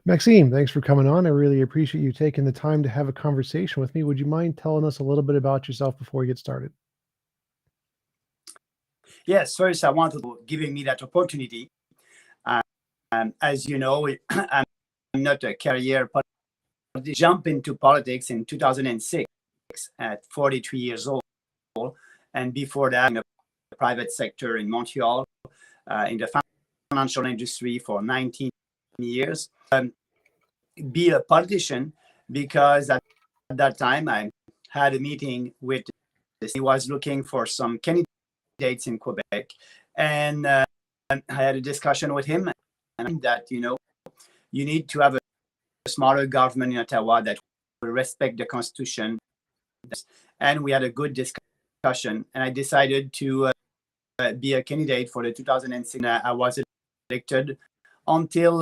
Maxime, thanks for coming on. I really appreciate you taking the time to have a conversation with me. Would you mind telling us a little bit about yourself before we get started? Yes, first I want to giving me that opportunity. As you know, I'm not a career politician. Jump into politics in 2006 at 43 years old, and before that in the private sector in Montreal, in the financial industry for 19 years. Be a politician because at that time I had a meeting with, he was looking for some candidates in Quebec, and I had a discussion with him and that, you need to have a smaller government in Ottawa that will respect the Constitution. And we had a good discussion, and I decided to be a candidate for the 2006. I was elected until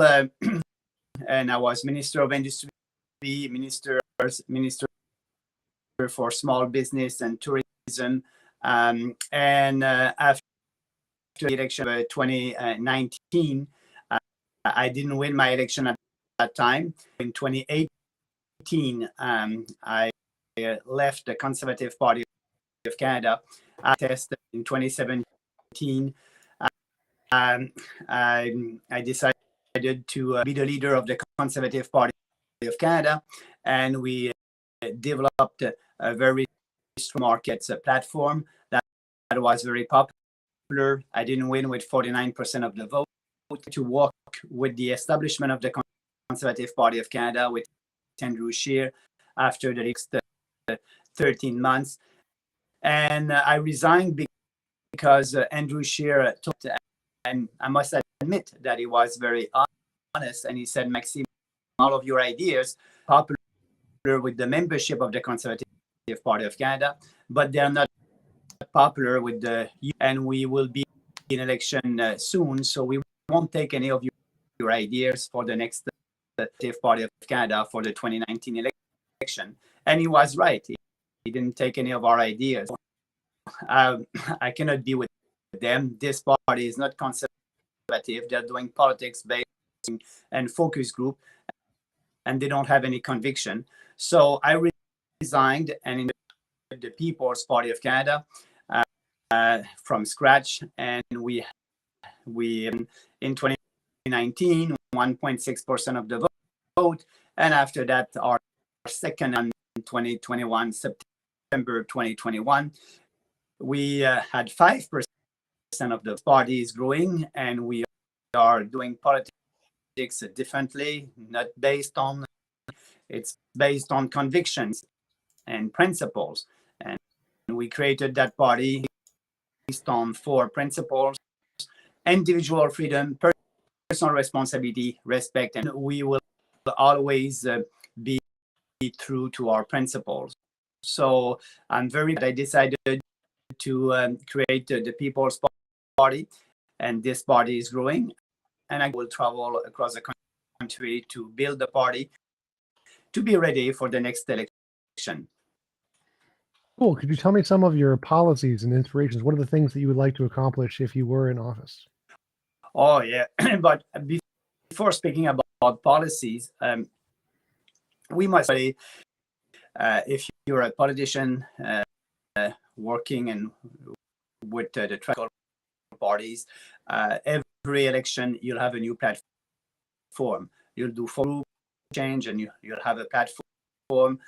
and I was Minister of Industry, Minister for Small Business and Tourism. And after the election of 2019, I didn't win my election at that time. In 2018, I left the Conservative Party of Canada. I tested in 2017. I decided to be the leader of the Conservative Party of Canada, and we developed a very strong markets platform that was very popular. I didn't win with 49% of the vote. To work with the establishment of the Conservative Party of Canada with Andrew Scheer after the next 13 months. And I resigned because Andrew Scheer talked, and I must admit that he was very honest, and he said, Maxime, all of your ideas popular with the membership of the Conservative Party of Canada, but they're not popular with the youth, and we will be in election soon, so we won't take any of your ideas for the next Conservative Party of Canada for the 2019 election. And he was right. He didn't take any of our ideas. I cannot be with them. This party is not conservative. They're doing politics based and focus group, and they don't have any conviction. So I resigned and in the People's Party of Canada from scratch, and we in 2019 1.6% of the vote, and after that our second in 2021 September 2021 we had 5% of the parties growing, and we are doing politics differently, not based on, it's based on convictions and principles. And we created that party based on 4 principles: individual freedom, personal responsibility, respect, and we will always be true to our principles. So I'm very glad I decided to create the People's Party, and this party is growing, and I will travel across the country to build the party to be ready for the next election. Cool. Could you tell me some of your policies and inspirations? What are the things that you would like to accomplish if you were in office? Oh, yeah. But before speaking about policies, we must say, if you're a politician working and with the tribal parties, every election you'll have a new platform. You'll do for change, and you'll have a platform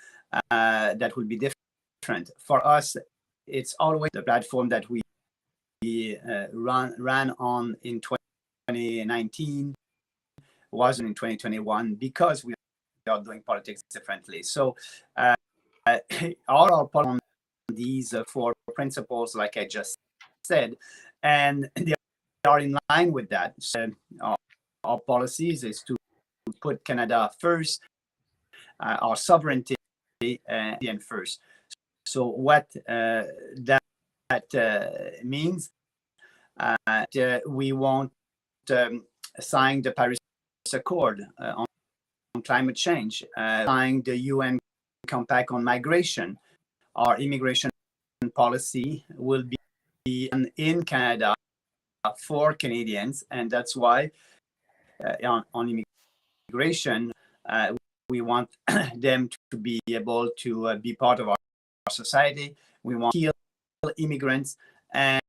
that will be different. For us, it's always the platform that we ran on in 2019 wasn't in 2021, because we are doing politics differently. So all our policies, these 4 principles, like I just said, and they are in line with that. So our policies is to put Canada first, our sovereignty and first. So what that means, we won't sign the Paris Accord on climate change, sign the UN Compact on migration, our immigration policy will be in Canada for Canadians, and that's why on immigration, we want them to be able to be part of our society. We want to heal immigrants, and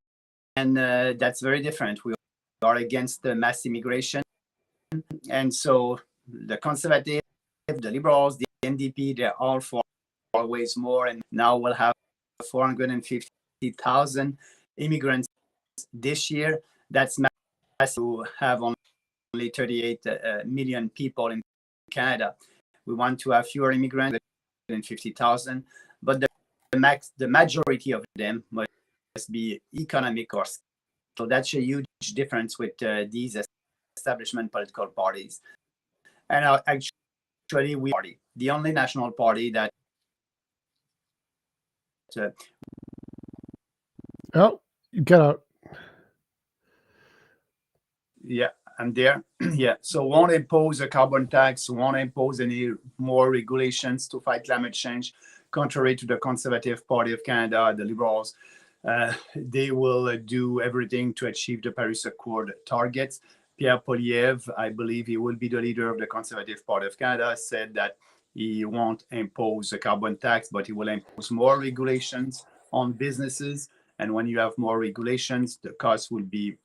that's very different. We are against the mass immigration, and so the Conservative, the Liberals, the NDP, they're all for always more, and now we'll have 450,000 immigrants this year. That's massive to have only 38 million people in Canada. We want to have fewer immigrants than 50,000, but the majority of them must be economic or skill. So that's a huge difference with these establishment political parties. And actually, we are the only national party that. Oh, you got out. Yeah, I'm there. Yeah, so won't impose a carbon tax, won't impose any more regulations to fight climate change, contrary to the Conservative Party of Canada, the Liberals. They will do everything to achieve the Paris Accord targets. Pierre Polivier, I believe he will be the leader of the Conservative Party of Canada, said that he won't impose a carbon tax, but he will impose more regulations on businesses. And when you have more regulations, the cost will be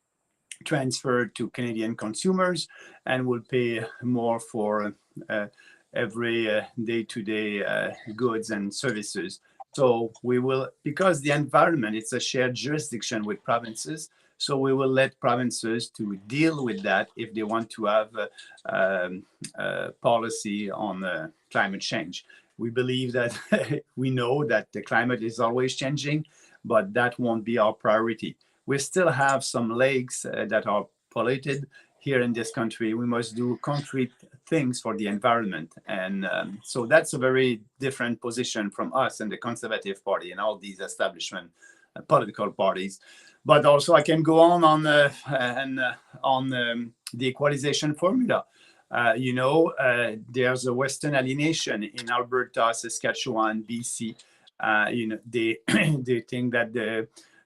transferred to Canadian consumers and will pay more for every day-to-day goods and services. So we will, because the environment, it's a shared jurisdiction with provinces, so we will let provinces to deal with that if they want to have a policy on climate change. We believe that we know that the climate is always changing, but that won't be our priority. We still have some lakes that are polluted here in this country. We must do concrete things for the environment. And so that's a very different position from us and the Conservative Party and all these establishment political parties. But also I can go on the equalization formula. There's a Western alienation in Alberta, Saskatchewan, BC. They think that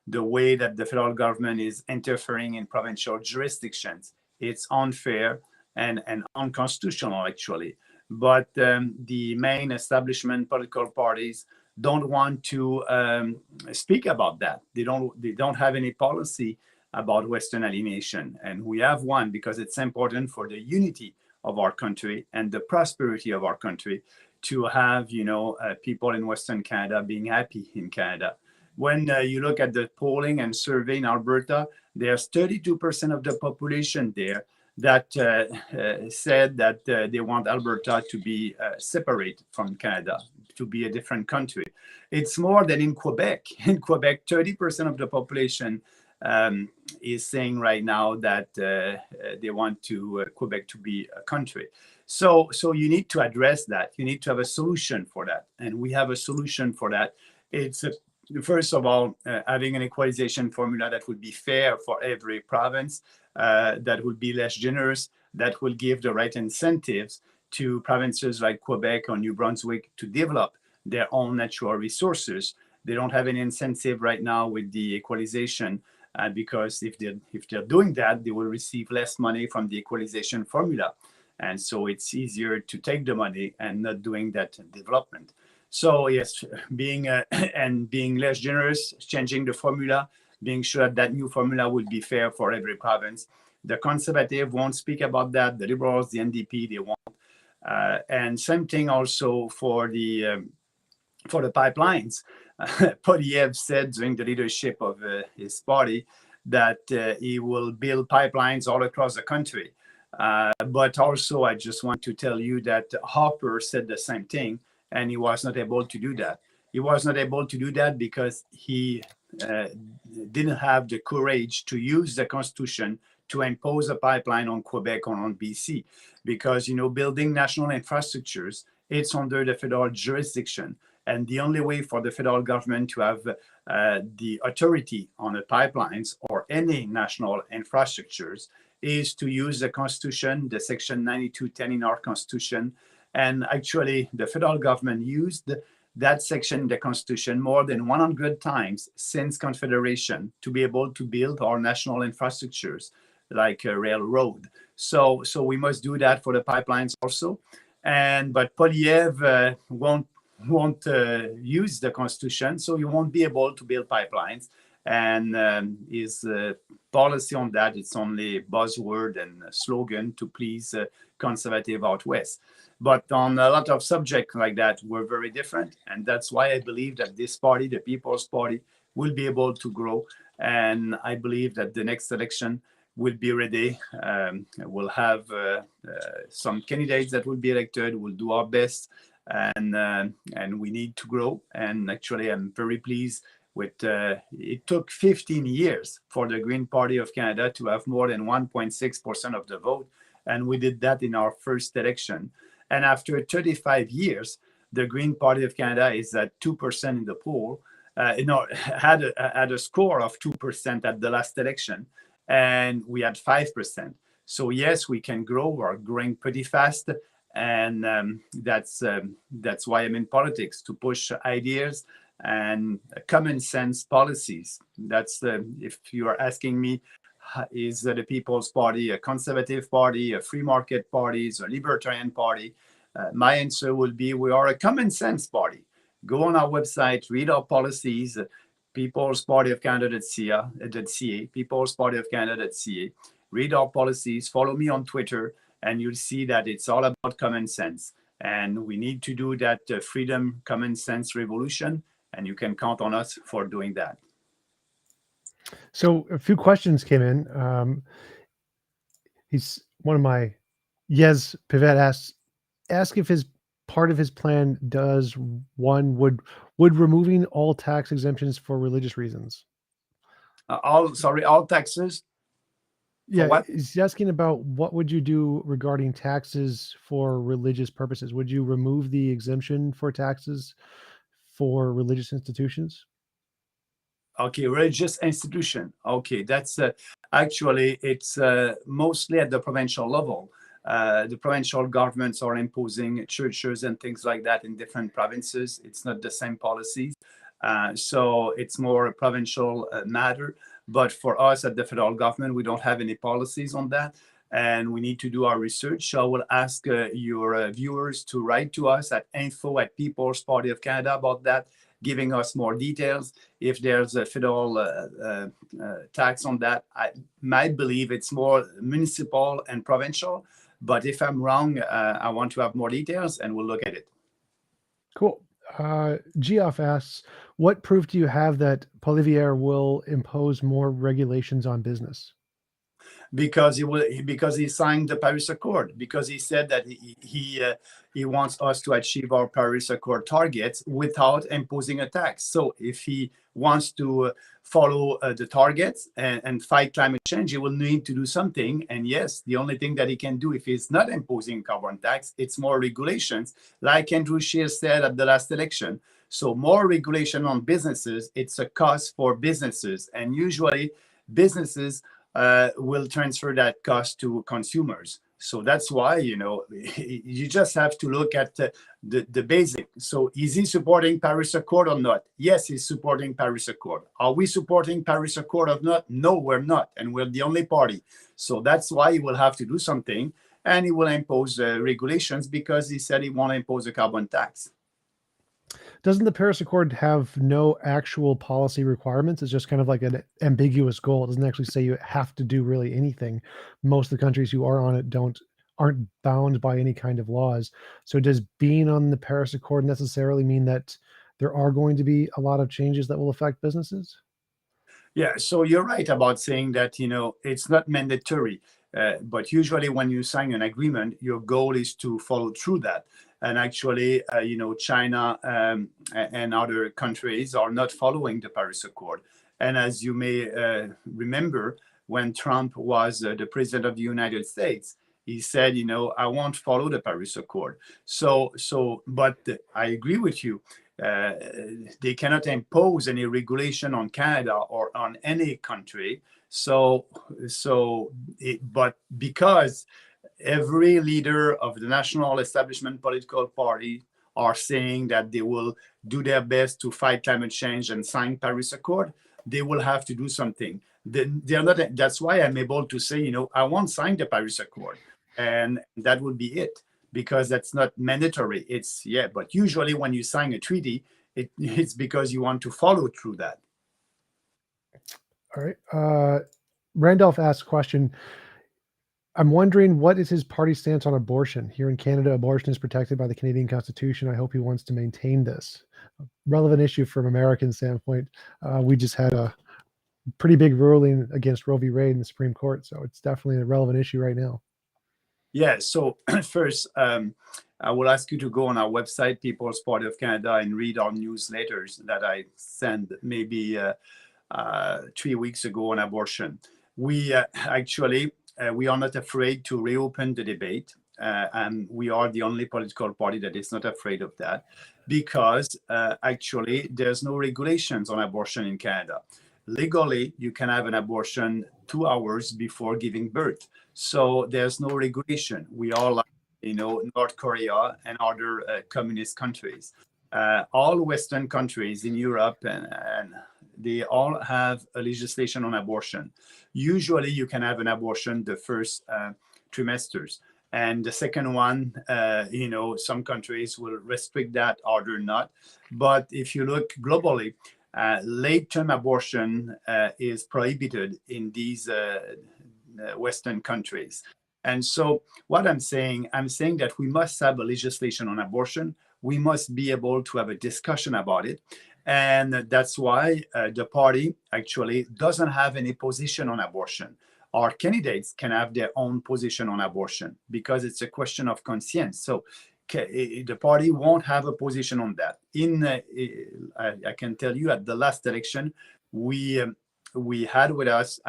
the way that the federal government is interfering in provincial jurisdictions, it's unfair and unconstitutional, actually. But the main establishment political parties don't want to speak about that. They don't have any policy about Western alienation. And we have one because it's important for the unity of our country and the prosperity of our country to have, people in Western Canada being happy in Canada. When you look at the polling and survey in Alberta, there's 32% of the population there that said that they want Alberta to be separate from Canada, to be a different country. It's more than in Quebec. In Quebec, 30% of the population is saying right now that they want Quebec to be a country. So you need to address that. You need to have a solution for that. And we have a solution for that. It's first of all, having an equalization formula that would be fair for every province, that would be less generous, that will give the right incentives to provinces like Quebec or New Brunswick to develop their own natural resources. They don't have any incentive right now with the equalization because if they're doing that, they will receive less money from the equalization formula. And so it's easier to take the money and not doing that development. So yes, being less generous, changing the formula, being sure that new formula will be fair for every province. The Conservative won't speak about that. The Liberals, the NDP, they won't. And same thing also for the pipelines. Polivier said during the leadership of his party that he will build pipelines all across the country. But also, I just want to tell you that Harper said the same thing, and he was not able to do that. He was not able to do that because he didn't have the courage to use the Constitution to impose a pipeline on Quebec or on BC. Because, building national infrastructures, it's under the federal jurisdiction. And the only way for the federal government to have the authority on the pipelines or any national infrastructures is to use the Constitution, the Section 9210 in our Constitution. And actually, the federal government used that section in the Constitution more than 100 times since Confederation to be able to build our national infrastructures like a railroad. So we must do that for the pipelines also. But Polivier won't use the Constitution, so you won't be able to build pipelines. And his policy on that, it's only buzzword and slogan to please conservative out west. But on a lot of subjects like that, we're very different. And that's why I believe that this party, the People's Party, will be able to grow. And I believe that the next election will be ready. We'll have some candidates that will be elected. We'll do our best. And we need to grow. And actually, I'm very pleased with it took 15 years for the Green Party of Canada to have more than 1.6% of the vote. And we did that in our first election. And after 35 years, the Green Party of Canada is at 2% in the poll. Had a score of 2% at the last election, and we had 5%. So yes, we can grow. We're growing pretty fast, and that's why I'm in politics, to push ideas and common sense policies. That's if you are asking me, is the People's Party a conservative party, a free market party, a libertarian party? My answer will be we are a common sense party. Go on our website, read our policies, peoplespartyofcanada.ca, peoplespartyofcanada.ca. Read our policies, follow me on Twitter, and you'll see that it's all about common sense. And we need to do that freedom, common sense revolution, and you can count on us for doing that. So a few questions came in. He's one of my Yes Pivet asks if his part of his plan does would removing all tax exemptions for religious reasons. All taxes. Yeah, what? he's asking about what would you do regarding taxes for religious purposes? Would you remove the exemption for taxes for religious institutions? Okay, religious institution. Okay, that's actually it's mostly at the provincial level. The provincial governments are imposing churches and things like that in different provinces. It's not the same policies. So it's more a provincial matter. But for us at the federal government, we don't have any policies on that. And we need to do our research. So I will ask your viewers to write to us at info@People's Party of Canada about that, giving us more details. If there's a federal tax on that, I might believe it's more municipal and provincial. But if I'm wrong, I want to have more details, and we'll look at it. Cool. Geoff asks, what proof do you have that Polivier will impose more regulations on business? Because he signed the Paris Accord, because he said that he wants us to achieve our Paris Accord targets without imposing a tax. So if he wants to follow the targets and fight climate change, he will need to do something. And yes, the only thing that he can do if he's not imposing carbon tax, it's more regulations, like Andrew Scheer said at the last election. So more regulation on businesses, it's a cost for businesses. And usually businesses will transfer that cost to consumers. So that's why, you just have to look at the basic. So is he supporting Paris Accord or not? Yes, he's supporting Paris Accord. Are we supporting Paris Accord or not? No, we're not. And we're the only party. So that's why he will have to do something. And he will impose regulations because he said he won't impose a carbon tax. Doesn't the Paris Accord have no actual policy requirements? It's just kind of like an ambiguous goal. It doesn't actually say you have to do really anything. Most of the countries who are on it aren't bound by any kind of laws. So does being on the Paris Accord necessarily mean that there are going to be a lot of changes that will affect businesses? Yeah, so you're right about saying that, it's not mandatory. But usually when you sign an agreement, your goal is to follow through that. And actually, China and other countries are not following the Paris Accord. And as you may remember, when Trump was the president of the United States, he said, I won't follow the Paris Accord. But I agree with you. They cannot impose any regulation on Canada or on any country. But because every leader of the national establishment political party are saying that they will do their best to fight climate change and sign Paris Accord, they will have to do something. They're not. That's why I'm able to say, I won't sign the Paris Accord, and that would be it, because that's not mandatory. But usually when you sign a treaty, it's because you want to follow through that. All right. Randolph asked a question. I'm wondering, what is his party stance on abortion? Here in Canada, abortion is protected by the Canadian Constitution. I hope he wants to maintain this. Relevant issue from American standpoint. We just had a pretty big ruling against Roe v. Wade in the Supreme Court, so it's definitely a relevant issue right now. Yeah, so first, I will ask you to go on our website, People's Party of Canada, and read our newsletters that I sent maybe 3 weeks ago on abortion. We actually, we are not afraid to reopen the debate, and we are the only political party that is not afraid of that, because actually there's no regulations on abortion in Canada. Legally, you can have an abortion 2 hours before giving birth. So there's no regulation. We are like, North Korea and other communist countries. All Western countries in Europe, and they all have a legislation on abortion. Usually you can have an abortion the first trimesters. And the second one, some countries will restrict that, other not. But if you look globally, late-term abortion is prohibited in these Western countries. And so what I'm saying that we must have a legislation on abortion. We must be able to have a discussion about it. And that's why the party actually doesn't have any position on abortion. Our candidates can have their own position on abortion because it's a question of conscience. So the party won't have a position on that. I can tell you, at the last election, we had with us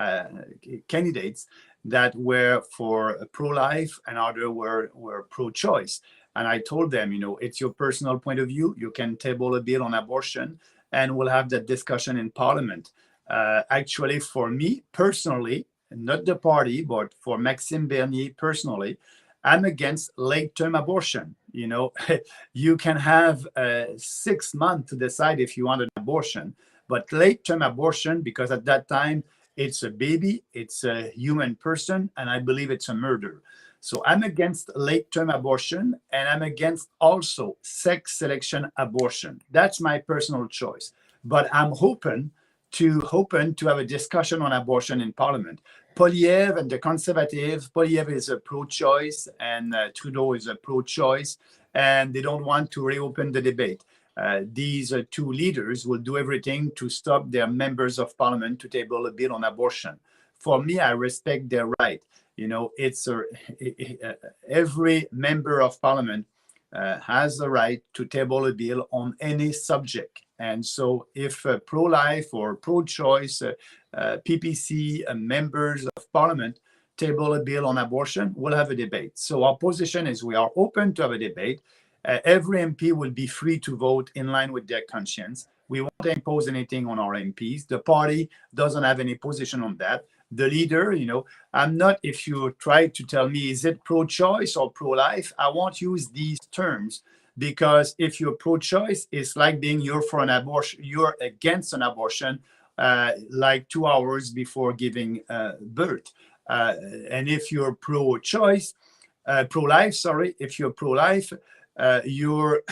candidates that were for pro-life and others were pro-choice. And I told them, it's your personal point of view. You can table a bill on abortion, and we'll have that discussion in Parliament. Actually, for me personally, not the party, but for Maxime Bernier personally, I'm against late-term abortion. You can have 6 months to decide if you want an abortion, but late-term abortion, because at that time, it's a baby, it's a human person, and I believe it's a murder. So I'm against late-term abortion, and I'm against also sex selection abortion. That's my personal choice. But I'm open to have a discussion on abortion in Parliament. Polivier and the Conservative, Polivier is a pro-choice, and Trudeau is a pro-choice, and they don't want to reopen the debate. These two leaders will do everything to stop their members of Parliament to table a bill on abortion. For me, I respect their right. It's every member of Parliament has the right to table a bill on any subject. And so if pro-life or pro-choice PPC members of Parliament table a bill on abortion, we'll have a debate. So our position is we are open to have a debate. Every MP will be free to vote in line with their conscience. We won't impose anything on our MPs. The party doesn't have any position on that. The leader, I'm not, if you try to tell me, is it pro-choice or pro-life? I won't use these terms, because if you're pro-choice, it's like being you're for an abortion, you're against an abortion, like 2 hours before giving birth. And if you're pro-choice, pro-life, if you're pro-life, you're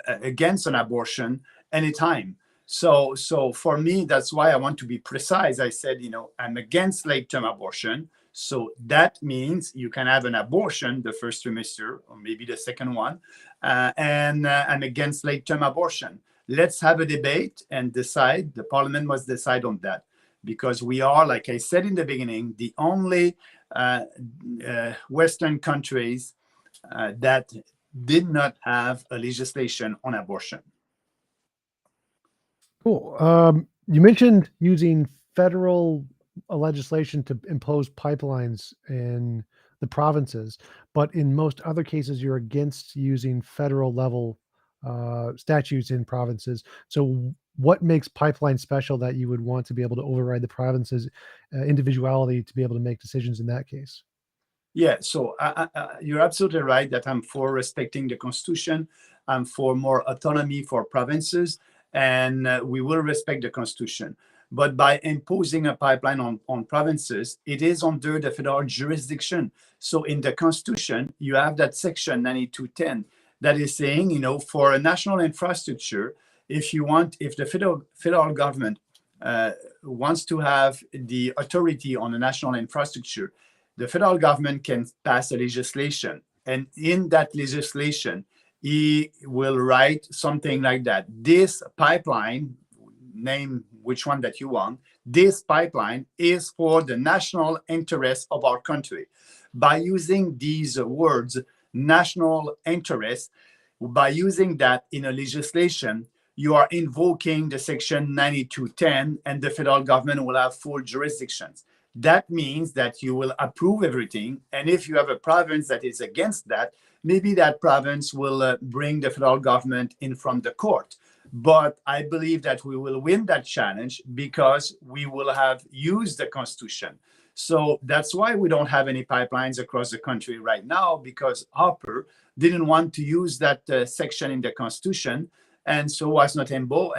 against an abortion anytime. So for me, that's why I want to be precise. I said, I'm against late-term abortion. So that means you can have an abortion the first trimester, or maybe the second one, and I'm against late-term abortion. Let's have a debate and decide. The Parliament must decide on that, because we are, like I said in the beginning, the only Western countries that did not have a legislation on abortion. Cool. You mentioned using federal legislation to impose pipelines in the provinces, but in most other cases, you're against using federal level statutes in provinces. So what makes pipeline special that you would want to be able to override the province's individuality to be able to make decisions in that case? Yeah, so you're absolutely right that I'm for respecting the Constitution. I'm for more autonomy for provinces, and we will respect the Constitution. But by imposing a pipeline on provinces, it is under the federal jurisdiction. So in the Constitution, you have that section 9210 that is saying, for a national infrastructure, if the federal government wants to have the authority on the national infrastructure, the federal government can pass a legislation. And in that legislation, he will write something like that. This pipeline, name which one that you want, this pipeline is for the national interest of our country. By using these words, national interest, by using that in a legislation, you are invoking the section 9210 and the federal government will have full jurisdictions. That means that you will approve everything. And if you have a province that is against that, maybe that province will bring the federal government in from the court. But I believe that we will win that challenge because we will have used the Constitution. So that's why we don't have any pipelines across the country right now, because Harper didn't want to use that section in the Constitution, and so was not able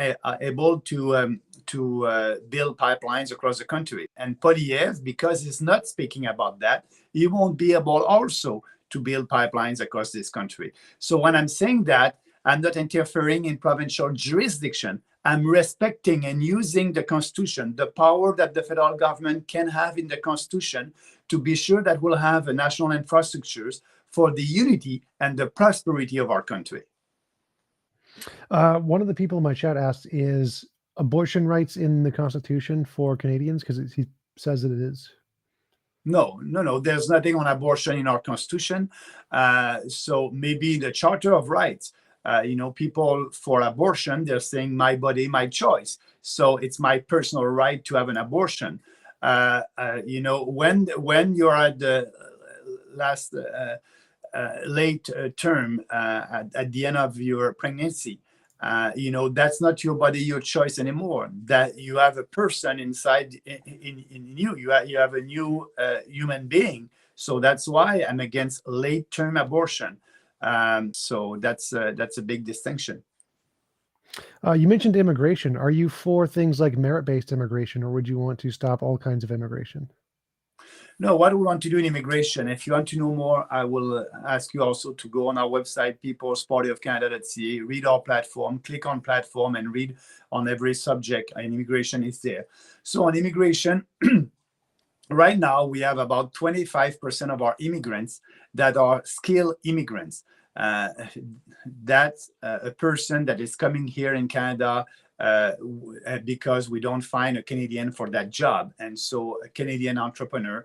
to build pipelines across the country. And Polivier, because he's not speaking about that, he won't be able also to build pipelines across this country. So when I'm saying that, I'm not interfering in provincial jurisdiction. I'm respecting and using the Constitution, the power that the federal government can have in the Constitution to be sure that we'll have a national infrastructures for the unity and the prosperity of our country. One of the people in my chat asked, is abortion rights in the Constitution for Canadians? Because he says that it is. No. There's nothing on abortion in our Constitution. So maybe the Charter of Rights, people for abortion, they're saying my body, my choice. So it's my personal right to have an abortion. When you're at the last late term at the end of your pregnancy, that's not your body, your choice anymore. That you have a person inside in you. You have a new human being. So that's why I'm against late-term abortion. So that's a big distinction. You mentioned immigration. Are you for things like merit-based immigration, or would you want to stop all kinds of immigration? No, what we want to do in immigration, if you want to know more, I will ask you also to go on our website, peoplespartyofcanada.ca, read our platform, click on platform and read on every subject. And immigration is there. So on immigration, right now we have about 25% of our immigrants that are skilled immigrants. That's a person that is coming here in Canada because we don't find a Canadian for that job. And so a Canadian entrepreneur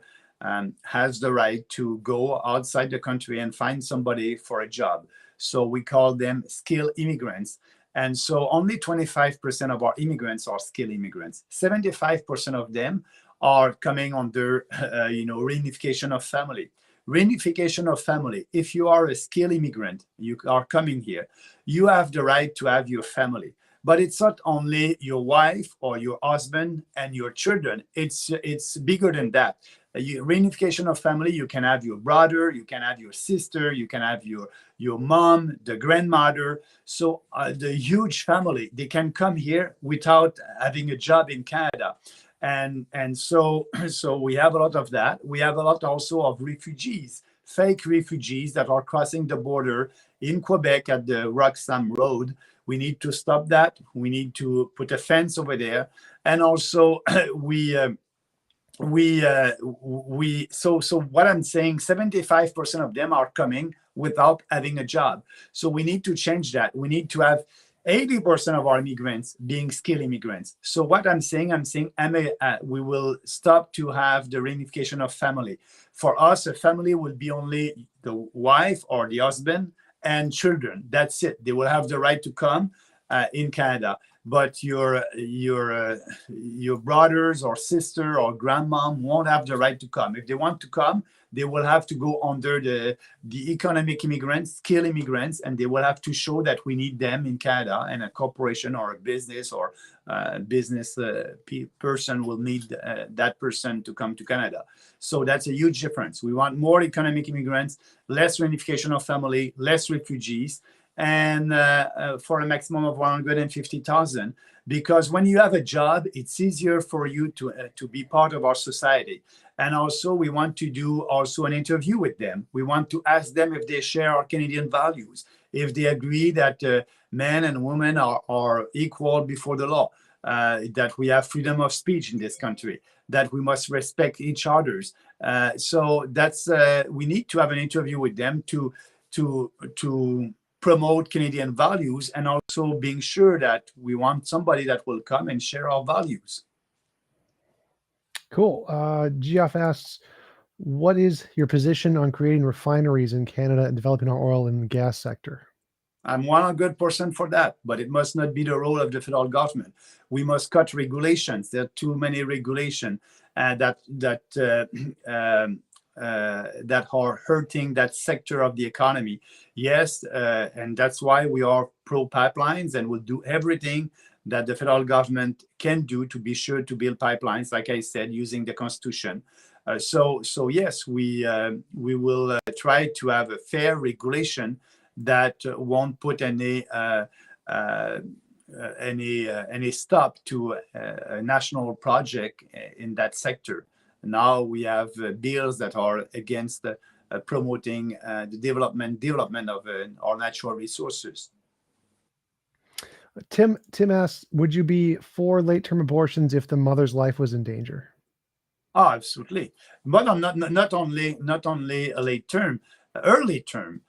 has the right to go outside the country and find somebody for a job. So we call them skilled immigrants. And so only 25% of our immigrants are skilled immigrants. 75% of them are coming under, reunification of family. Reunification of family. If you are a skilled immigrant, you are coming here, you have the right to have your family. But it's not only your wife or your husband and your children. It's bigger than that. Reunification of family, you can have your brother, you can have your sister, you can have your mom, the grandmother. So the huge family, they can come here without having a job in Canada. And so we have a lot of that. We have a lot also of refugees, fake refugees that are crossing the border in Quebec at the Roxham Road. We need to stop that. We need to put a fence over there. And also so what I'm saying, 75% of them are coming without having a job. So we need to change that. We need to have 80% of our immigrants being skilled immigrants. So what I'm saying, we will stop to have the reunification of family. For us, a family will be only the wife or the husband and children. That's it. They will have the right to come in Canada, but your brothers or sister or grandmom won't have the right to come. If they want to come, they will have to go under the economic immigrants, skilled immigrants, and they will have to show that we need them in Canada, and a corporation or a business or business person will need that person to come to Canada. So that's a huge difference. We want more economic immigrants, less reunification of family, less refugees, and for a maximum of 150,000. Because when you have a job, it's easier for you to be part of our society. And also, we want to do also an interview with them. We want to ask them if they share our Canadian values, if they agree that men and women are equal before the law, that we have freedom of speech in this country, that we must respect each other's. So that's we need to have an interview with them to promote Canadian values, and also being sure that we want somebody that will come and share our values. Cool. Geoff asks, what is your position on creating refineries in Canada and developing our oil and gas sector? I'm 100% for that, but it must not be the role of the federal government. We must cut regulations. There are too many regulations that are hurting that sector of the economy. Yes, and that's why we are pro pipelines, and will do everything that the federal government can do to be sure to build pipelines, like I said, using the Constitution. So yes, we will try to have a fair regulation that won't put any stop to a national project in that sector. Now we have bills that are against promoting the development of our natural resources. Tim asks, would you be for late-term abortions if the mother's life was in danger? Oh, absolutely. But not only a late term, early term.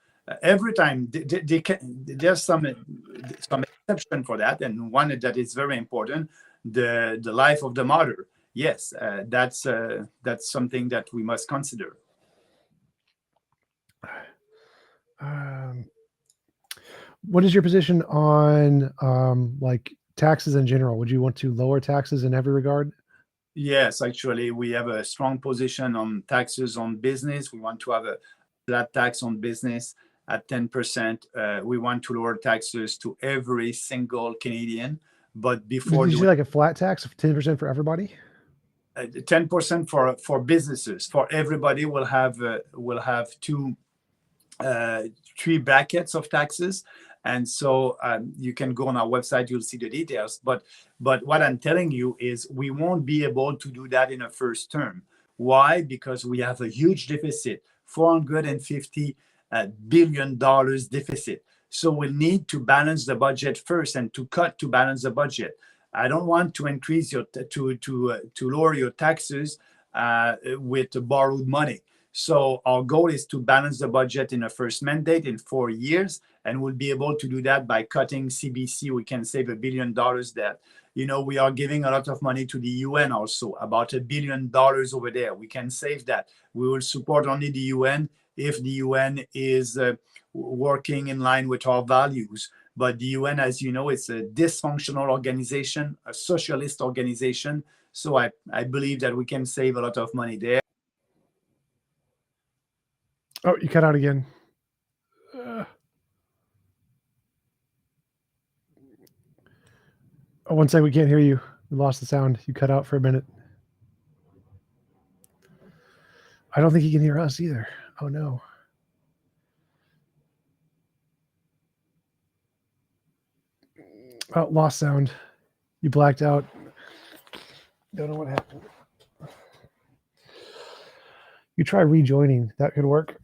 Every time there's some exception for that, and one that is very important: the life of the mother. Yes, that's something that we must consider. What is your position on like taxes in general? Would you want to lower taxes in every regard? Yes, actually, we have a strong position on taxes on business. We want to have a flat tax on business at 10%. We want to lower taxes to every single Canadian. But before, did you say like a flat tax of 10% for everybody? 10% for businesses. For everybody, will have three brackets of taxes. And so you can go on our website, you'll see the details. But what I'm telling you is we won't be able to do that in a first term. Why? Because we have a huge deficit, $450 billion deficit. So we need to balance the budget first, and to cut to balance the budget. I don't want to increase to lower your taxes with borrowed money. So our goal is to balance the budget in a first mandate in 4 years, and we'll be able to do that by cutting CBC. We can save $1 billion that, we are giving a lot of money to the UN also, about $1 billion over there. We can save that. We will support only the UN if the UN is working in line with our values. But the UN, as you know, it's a dysfunctional organization, a socialist organization. So I believe that we can save a lot of money there. Oh, you cut out again. Oh, one second, we can't hear you. We lost the sound. You cut out for a minute. I don't think he can hear us either. Oh no. Oh, lost sound. You blacked out. Don't know what happened. You try rejoining. That could work.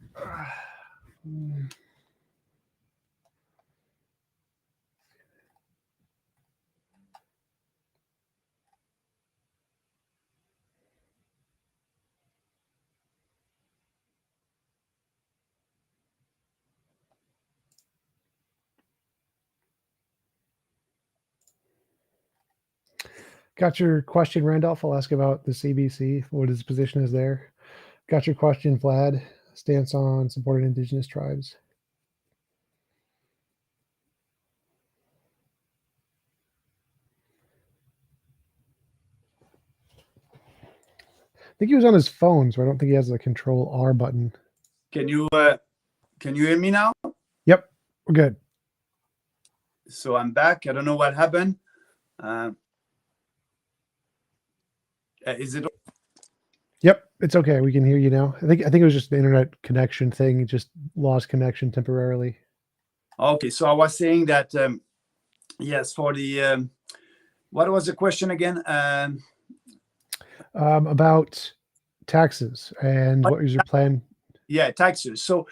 Got your question, Randolph. I'll ask about the CBC. What his position is there. Got your question, Vlad. Stance on supporting Indigenous tribes. think he was on his phone, so I don't think he has the Control R button. Can you hear me now? Yep, we're good. So I'm back. I don't know what happened. Is it? Yep, it's okay. We can hear you now. I think it was just the internet connection thing. It just lost connection temporarily. Okay, so I was saying that yes, for the what was the question again? About taxes and what is your plan? Yeah, taxes. So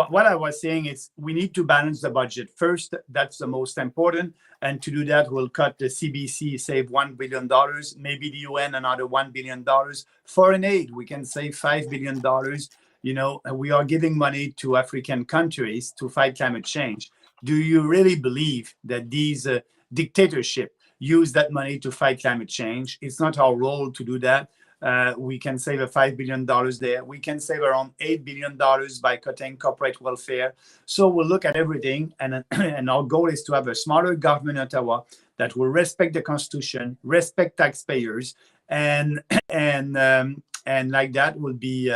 what I was saying is we need to balance the budget first. That's the most important. And to do that, we'll cut the CBC, save $1 billion, maybe the UN another $1 billion. Foreign aid, we can save $5 billion. You know, we are giving money to African countries to fight climate change. Do you really believe that these dictatorship use that money to fight climate change? It's not our role to do that. We can save $5 billion there. We can save around $8 billion by cutting corporate welfare. So we'll look at everything, and our goal is to have a smarter government in Ottawa that will respect the Constitution, respect taxpayers, and like that will be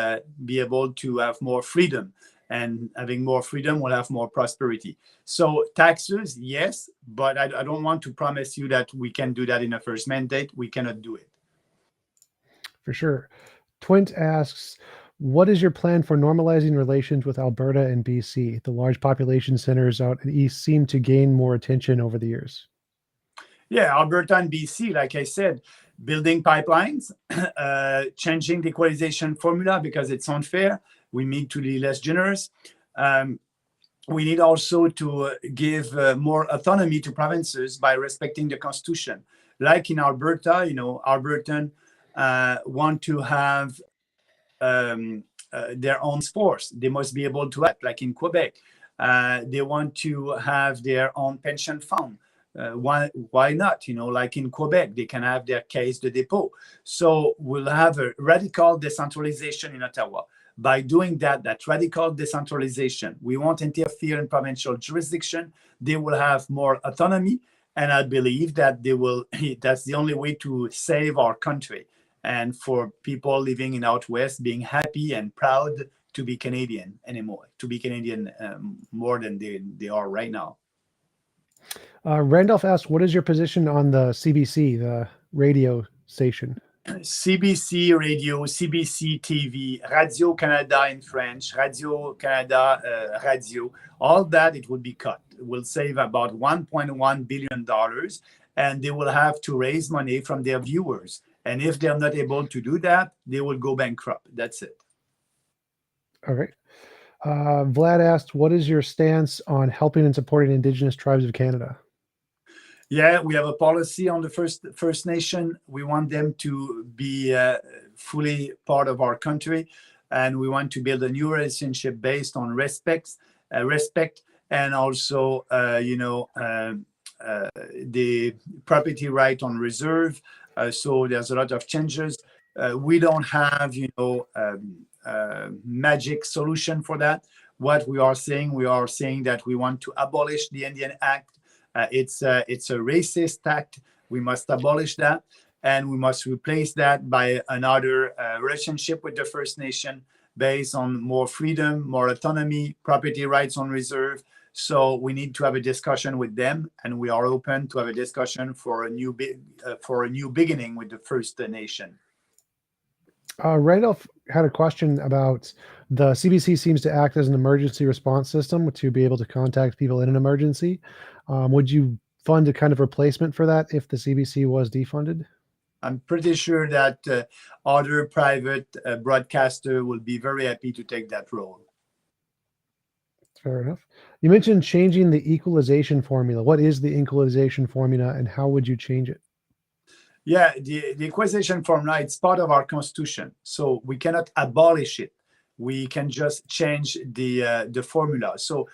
able to have more freedom. And having more freedom will have more prosperity. So taxes, yes, but I don't want to promise you that we can do that in a first mandate. We cannot do it. For sure. Twint asks, what is your plan for normalizing relations with Alberta and BC? The large population centers out in the east seem to gain more attention over the years. Yeah, Alberta and BC, like I said, building pipelines, changing the equalization formula because it's unfair. We need to be less generous. We need also to give more autonomy to provinces by respecting the Constitution. Like in Alberta, you know, Albertan want to have their own force. They must be able to act like in Quebec. They want to have their own pension fund. Why not? You know, like in Quebec, they can have their caisse de dépôt. So we'll have a radical decentralization in Ottawa. By doing that radical decentralization, we won't interfere in provincial jurisdiction. They will have more autonomy. And I believe that they will, that's the only way to save our country. And for people living in out west being happy and proud to be Canadian anymore, to be Canadian more than they are right now. Randolph asked, what is your position on the CBC, the radio station? CBC radio, CBC TV, Radio Canada in French, Radio Canada radio, all that it would be cut. It will save about $1.1 billion, and they will have to raise money from their viewers. And if they're not able to do that, they will go bankrupt. That's it. All right. Vlad asked, what is your stance on helping and supporting Indigenous tribes of Canada? Yeah, we have a policy on the First Nation. We want them to be fully part of our country, and we want to build a new relationship based on respect, and also, the property right on reserve. So there's a lot of changes. We don't have, magic solution for that. What we are saying that we want to abolish the Indian Act. It's a racist act. We must abolish that, and we must replace that by another relationship with the First Nation based on more freedom, more autonomy, property rights on reserve. So we need to have a discussion with them, and we are open to have a discussion for a new beginning with the First Nation. Randolph had a question about the CBC seems to act as an emergency response system to be able to contact people in an emergency. Would you fund a kind of replacement for that if the CBC was defunded? I'm pretty sure that other private broadcaster will be very happy to take that role. Fair enough. You mentioned changing the equalization formula. What is the equalization formula, and how would you change it? Yeah, the equalization formula, it's part of our Constitution, so we cannot abolish it. We can just change the formula. So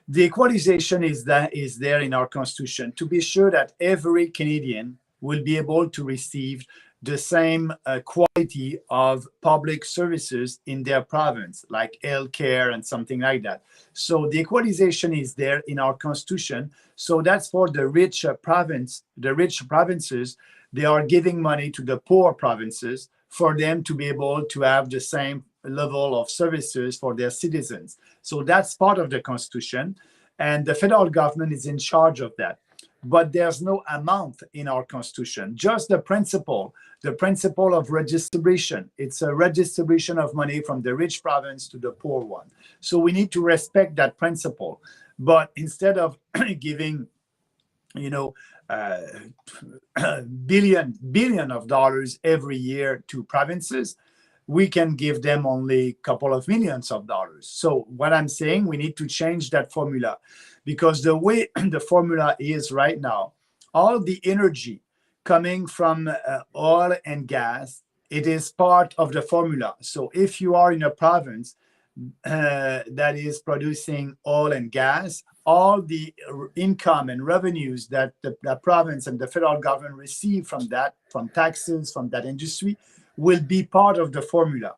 the equalization is there in our Constitution to be sure that every Canadian will be able to receive the same quality of public services in their province, like health care and something like that. So the equalization is there in our Constitution. So that's for the rich provinces. They are giving money to the poor provinces for them to be able to have the same level of services for their citizens. So that's part of the Constitution, and the federal government is in charge of that. But there's no amount in our Constitution, just the principle of redistribution. It's a redistribution of money from the rich province to the poor one. So we need to respect that principle. But instead of giving, billion of dollars every year to provinces, we can give them only a couple of millions of dollars. So what I'm saying, we need to change that formula, because the way the formula is right now, all the energy coming from oil and gas, it is part of the formula. So if you are in a province that is producing oil and gas, all the income and revenues that the province and the federal government receive from that, from taxes, from that industry, will be part of the formula.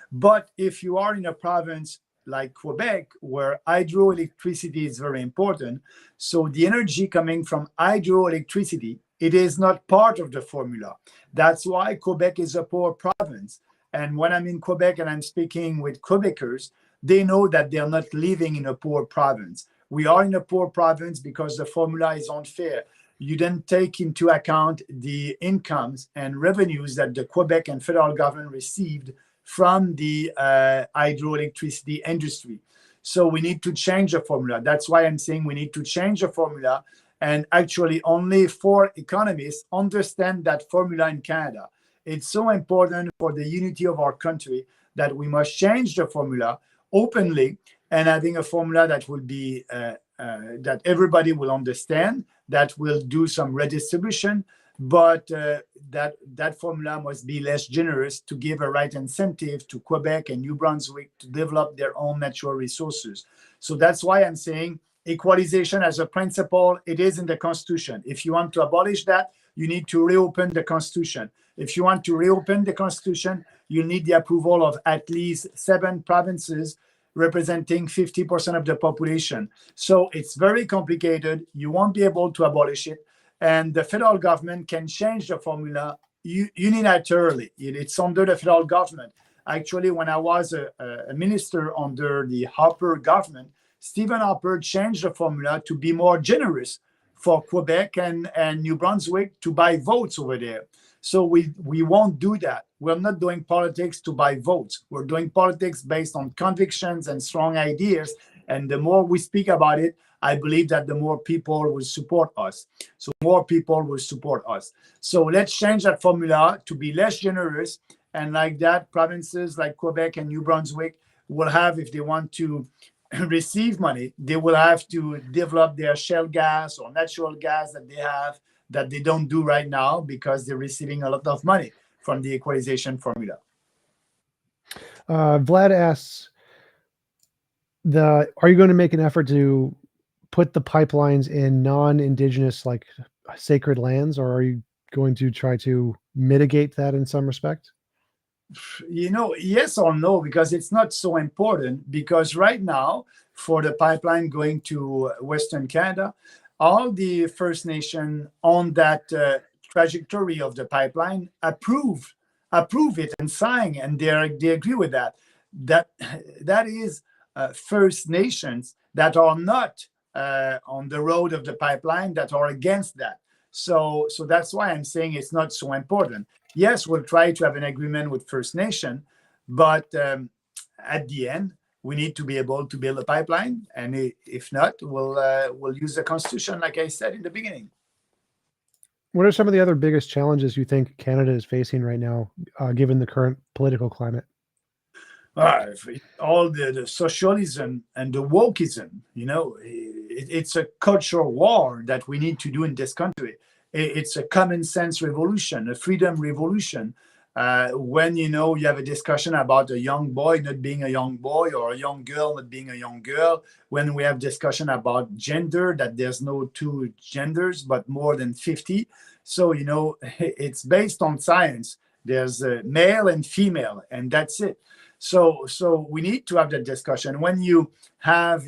But if you are in a province like Quebec, where hydroelectricity is very important, so the energy coming from hydroelectricity, it is not part of the formula. That's why Quebec is a poor province. And when I'm in Quebec and I'm speaking with Quebecers, they know that they're not living in a poor province. We are in a poor province because the formula is unfair. You then take into account the incomes and revenues that the Quebec and federal government received from the hydroelectricity industry. So we need to change the formula. That's why I'm saying we need to change the formula. And actually, only 4 economists understand that formula in Canada. It's so important for the unity of our country that we must change the formula openly, and having a formula that will be that everybody will understand, that will do some redistribution, but that formula must be less generous to give a right incentive to Quebec and New Brunswick to develop their own natural resources. So that's why I'm saying equalization as a principle, it is in the Constitution. If you want to abolish that, you need to reopen the Constitution. If you want to reopen the Constitution, you need the approval of at least 7 provinces representing 50% of the population. So it's very complicated. You won't be able to abolish it. And the federal government can change the formula unilaterally. It's under the federal government. Actually, when I was a minister under the Harper government, Stephen Harper changed the formula to be more generous for Quebec and New Brunswick to buy votes over there. So we won't do that. We're not doing politics to buy votes. We're doing politics based on convictions and strong ideas. And the more we speak about it, I believe that the more people will support us. So more people will support us. So let's change that formula to be less generous. And like that, provinces like Quebec and New Brunswick will have, if they want to receive money, they will have to develop their shale gas or natural gas that they have, that they don't do right now because they're receiving a lot of money from the equalization formula. Vlad asks, are you going to make an effort to put the pipelines in non-Indigenous, like sacred lands, or are you going to try to mitigate that in some respect? Yes or no, because it's not so important, because right now, for the pipeline going to Western Canada, all the First Nation on that trajectory of the pipeline approve it and sign, and they agree with that. That is First Nations that are not on the road of the pipeline, that are against that. So that's why I'm saying it's not so important. Yes, we'll try to have an agreement with First Nation, but at the end, we need to be able to build a pipeline, and if not, we'll use the Constitution, like I said in the beginning. What are some of the other biggest challenges you think Canada is facing right now, given the current political climate? All the socialism and the wokeism, it's a cultural war that we need to do in this country. It's a common sense revolution, a freedom revolution. When you have a discussion about a young boy not being a young boy, or a young girl not being a young girl, when we have discussion about gender, that there's no 2 genders but more than 50. So it's based on science. There's a male and female, and that's it. So we need to have that discussion. When you have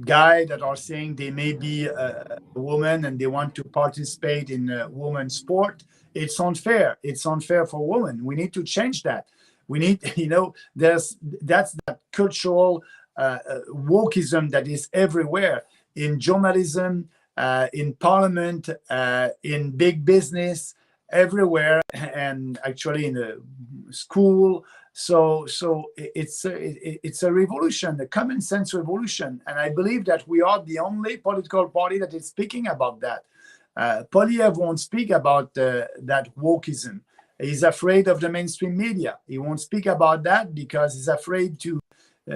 guys that are saying they may be a woman and they want to participate in women's sport, It's unfair. It's unfair for women. We need to change that. We need, that's that cultural wokeism that is everywhere in journalism, in parliament, in big business, everywhere, and actually in the school. So it's a revolution, a common sense revolution, and I believe that we are the only political party that is speaking about that. Polivier won't speak about that wokeism. He's afraid of the mainstream media. He won't speak about that because he's afraid to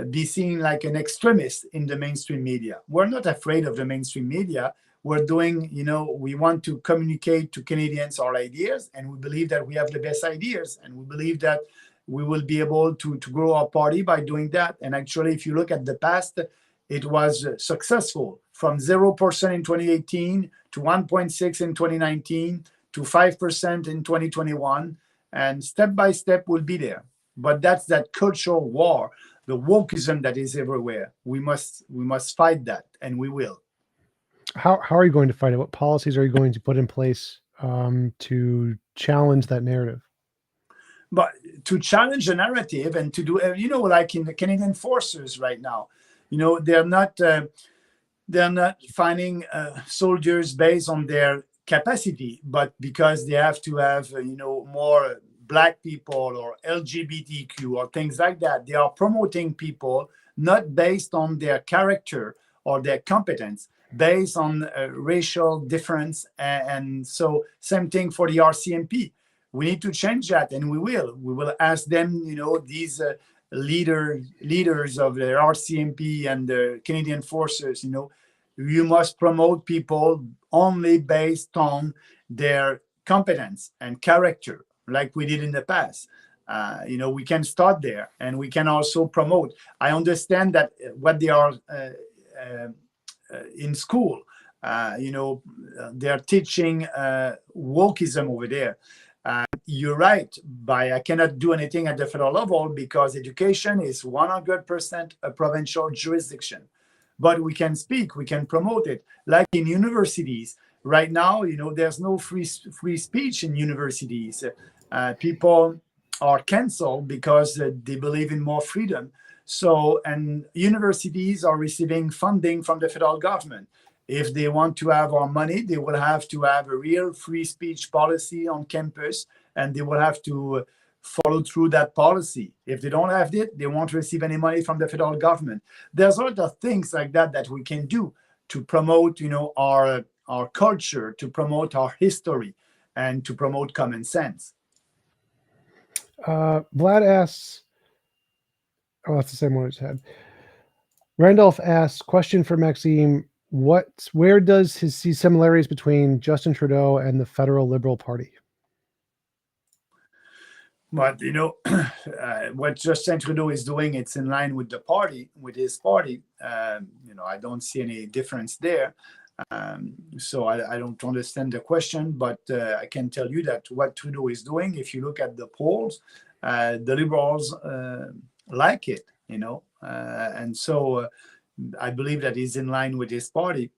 be seen like an extremist in the mainstream media. We're not afraid of the mainstream media. We're doing, we want to communicate to Canadians our ideas, and we believe that we have the best ideas, and we believe that we will be able to grow our party by doing that. And actually, if you look at the past, it was successful from 0% in 2018 to 1.6 in 2019 to 5% in 2021. And step by step, we'll be there. But that's that cultural war, the wokeism that is everywhere. We must fight that, and we will. How are you going to fight it? What policies are you going to put in place to challenge that narrative? But to challenge the narrative and to do, like in the Canadian forces right now, they're not finding soldiers based on their capacity, but because they have to have, more Black people or LGBTQ or things like that. They are promoting people not based on their character or their competence, based on racial difference. And so same thing for the RCMP. We need to change that, and we will. We will ask them, these leaders of the RCMP and the Canadian forces, you must promote people only based on their competence and character, like we did in the past. We can start there, and we can also promote. I understand that what they are in school, they're teaching wokeism over there. You're right, I cannot do anything at the federal level because education is 100% a provincial jurisdiction. But we can speak, we can promote it. Like in universities, right now, there's no free speech in universities. People are canceled because they believe in more freedom. So, and universities are receiving funding from the federal government. If they want to have our money, they will have to have a real free speech policy on campus, and they will have to follow through that policy. If they don't have it, they won't receive any money from the federal government. There's a lot of things like that we can do to promote, our culture, to promote our history, and to promote common sense. Vlad asks, that's the same one I just had. Randolph asks, question for Maxime, where does he see similarities between Justin Trudeau and the federal Liberal Party? But what Justin Trudeau is doing, it's in line with his party. I don't see any difference there. So I don't understand the question, but I can tell you that what Trudeau is doing, if you look at the polls, the Liberals like it, and so I believe that he's in line with his party.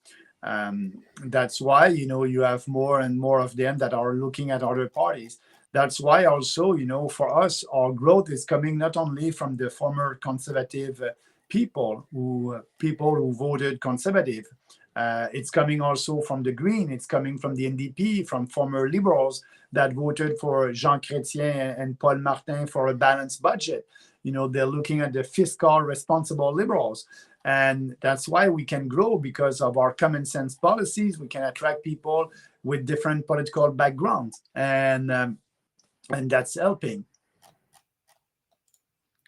That's why, you have more and more of them that are looking at other parties. That's why also, for us, our growth is coming not only from the former conservative people who voted conservative. It's coming also from the Green. It's coming from the NDP, from former Liberals that voted for Jean Chrétien and Paul Martin for a balanced budget. They're looking at the fiscal responsible Liberals. And that's why we can grow, because of our common sense policies. We can attract people with different political backgrounds. And that's helping.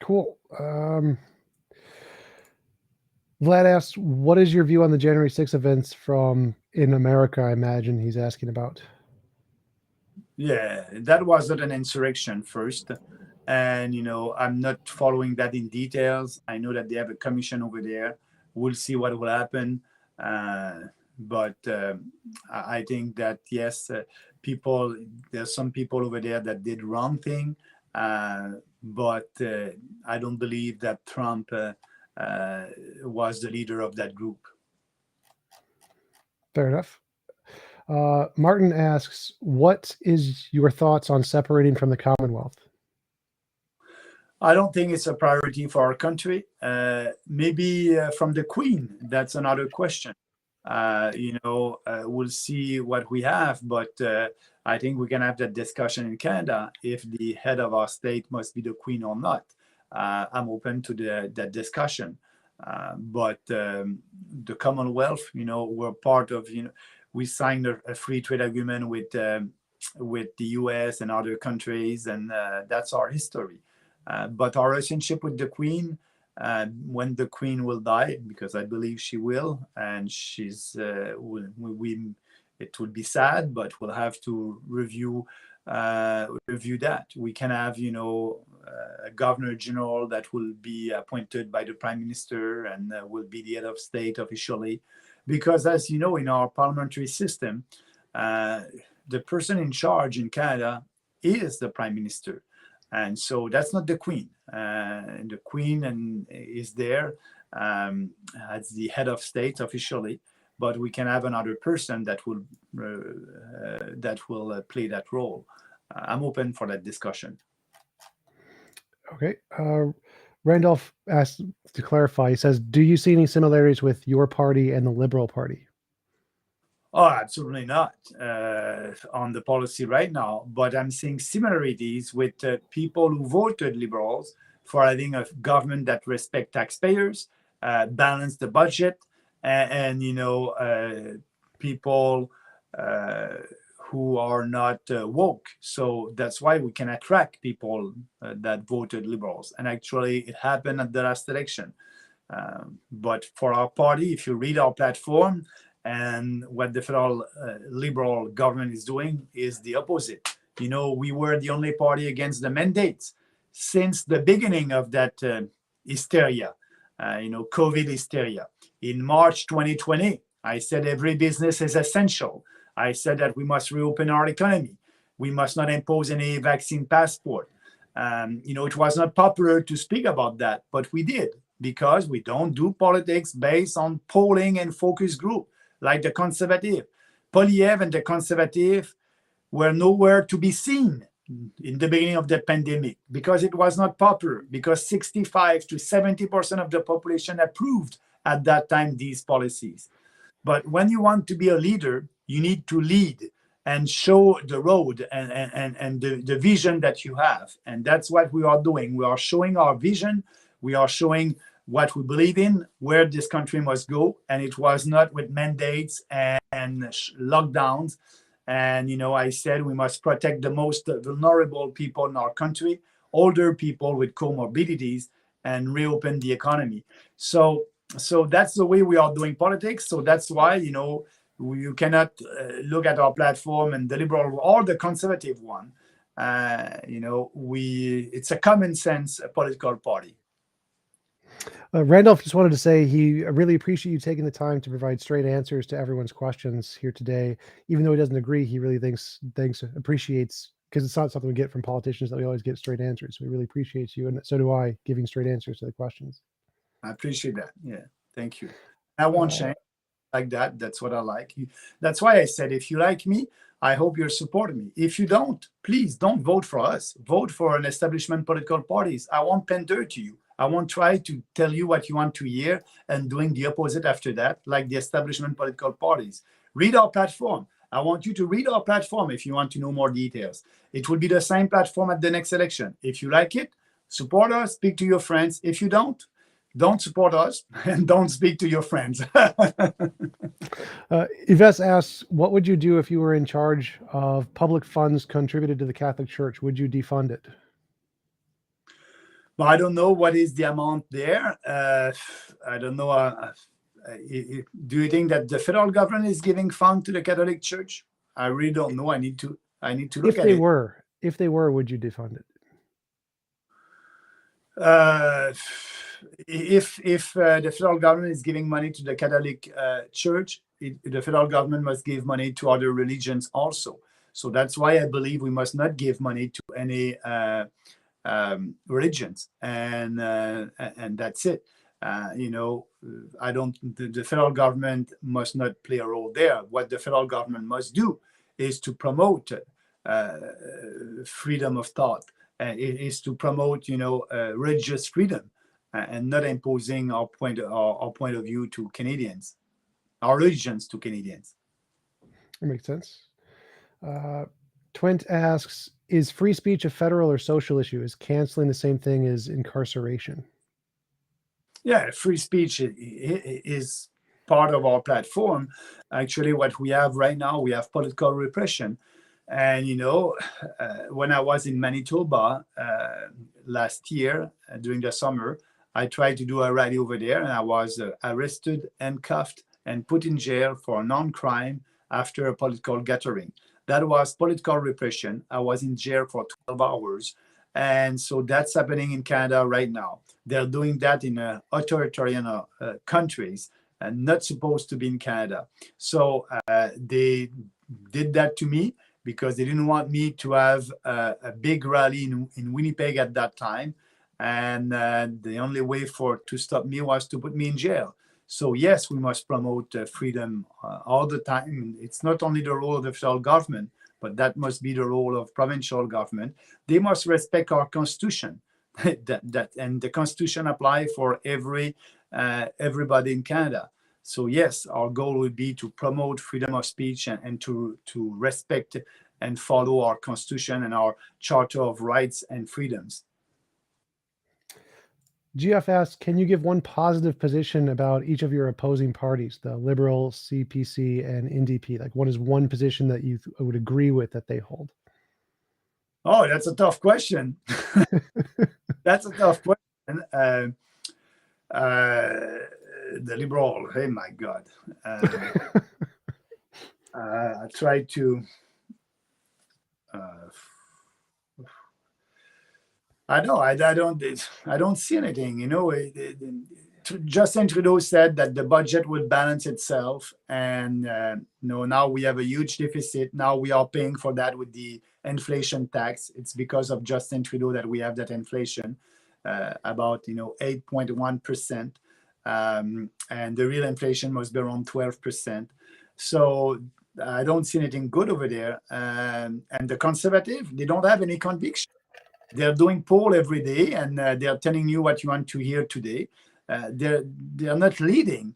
Cool. Vlad asks, what is your view on the January 6th events in America, I imagine he's asking about? Yeah, that was not an insurrection first. And, I'm not following that in details. I know that they have a commission over there. We'll see what will happen. But I think that, yes, there's some people over there that did wrong thing. But I don't believe that Trump was the leader of that group. Fair enough. Martin asks, what is your thoughts on separating from the Commonwealth? I don't think it's a priority for our country. Maybe from the Queen, that's another question. We'll see what we have, but I think we can have that discussion in Canada if the head of our state must be the Queen or not. I'm open to that discussion. But the Commonwealth, we're part of, we signed a free trade agreement with the US and other countries, and that's our history. But our relationship with the Queen, when the Queen will die, because I believe she will, and it would be sad, but we'll have to review that. We can have, a governor general that will be appointed by the prime minister and will be the head of state officially, because as you know, in our parliamentary system, the person in charge in Canada is the prime minister. And so that's not the Queen. The Queen is there as the head of state officially, but we can have another person that will play that role. I'm open for that discussion. Okay. Randolph asks to clarify. He says, do you see any similarities with your party and the Liberal Party? Oh, absolutely not on the policy right now, but I'm seeing similarities with people who voted Liberals for having a government that respect taxpayers, balance the budget, and people who are not woke. So that's why we can attract people that voted Liberals. And actually, it happened at the last election. But for our party, if you read our platform, and what the federal Liberal government is doing is the opposite. We were the only party against the mandates since the beginning of that hysteria, COVID hysteria. In March 2020, I said every business is essential. I said that we must reopen our economy. We must not impose any vaccine passport. It was not popular to speak about that, but we did, because we don't do politics based on polling and focus group. Like the Conservative. Polivier and the Conservative were nowhere to be seen in the beginning of the pandemic because it was not popular, because 65 to 70% of the population approved at that time these policies. But when you want to be a leader, you need to lead and show the road and the vision that you have. And that's what we are doing. We are showing our vision. We are showing what we believe in, where this country must go, and it was not with mandates and lockdowns. And I said we must protect the most vulnerable people in our country, older people with comorbidities, and reopen the economy. So that's the way we are doing politics. So that's why you cannot look at our platform and the Liberal or the Conservative one. It's a common sense political party. Randolph just wanted to say he really appreciate you taking the time to provide straight answers to everyone's questions here today. Even though he doesn't agree, he really appreciates, because it's not something we get from politicians that we always get straight answers. So he really appreciates you, and so do I, giving straight answers to the questions. I appreciate that. Yeah, thank you. I won't change like that. That's what I like. That's why I said, if you like me, I hope you're supporting me. If you don't, please don't vote for us. Vote for an establishment political parties. I won't pander to you. I won't try to tell you what you want to hear and doing the opposite after that, like the establishment political parties. Read our platform. I want you to read our platform if you want to know more details. It will be the same platform at the next election. If you like it, support us, speak to your friends. If you don't support us and don't speak to your friends. Yves asks, what would you do if you were in charge of public funds contributed to the Catholic Church? Would you defund it? Well, I don't know what is the amount there. I don't know. Do you think that the federal government is giving funds to the Catholic Church? I really don't know. I need to look at it. If they were, would you defund it? If the federal government is giving money to the Catholic Church, the federal government must give money to other religions also. So that's why I believe we must not give money to any religions, and that's it. I don't. The federal government must not play a role there. What the federal government must do is to promote freedom of thought. It is to promote, religious freedom, and not imposing our point of view to Canadians, our religions to Canadians. That makes sense. Twent asks, is free speech a federal or social issue? Is canceling the same thing as incarceration? Yeah, free speech is part of our platform. Actually, what we have right now, we have political repression. And, when I was in Manitoba last year during the summer, I tried to do a rally over there, and I was arrested, handcuffed, and put in jail for a non-crime after a political gathering. That was political repression. I was in jail for 12 hours. And so that's happening in Canada right now. They're doing that in authoritarian countries and not supposed to be in Canada. So they did that to me because they didn't want me to have a big rally in Winnipeg at that time. And the only way to stop me was to put me in jail. So yes, we must promote freedom all the time. It's not only the role of the federal government, but that must be the role of provincial government. They must respect our constitution. And the constitution apply for everybody in Canada. So yes, our goal would be to promote freedom of speech and to respect and follow our constitution and our charter of rights and freedoms. GF asks, can you give one positive position about each of your opposing parties, the Liberal, CPC, and NDP? Like, what is one position that you would agree with that they hold? Oh, that's a tough question. That's a tough question. The Liberal, oh my God. I try to... I don't see anything. Justin Trudeau said that the budget would balance itself, and now we have a huge deficit. Now we are paying for that with the inflation tax. It's because of Justin Trudeau that we have that inflation, about 8.1%, and the real inflation must be around 12%. So I don't see anything good over there. And the Conservative, they don't have any conviction. They're doing poll every day, and they're telling you what you want to hear today. They're not leading.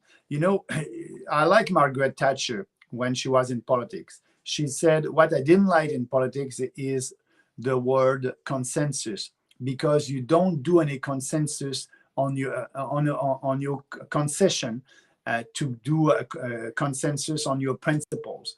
I like Margaret Thatcher when she was in politics. She said, what I didn't like in politics is the word consensus, because you don't do any consensus on your concession to do a consensus on your principles.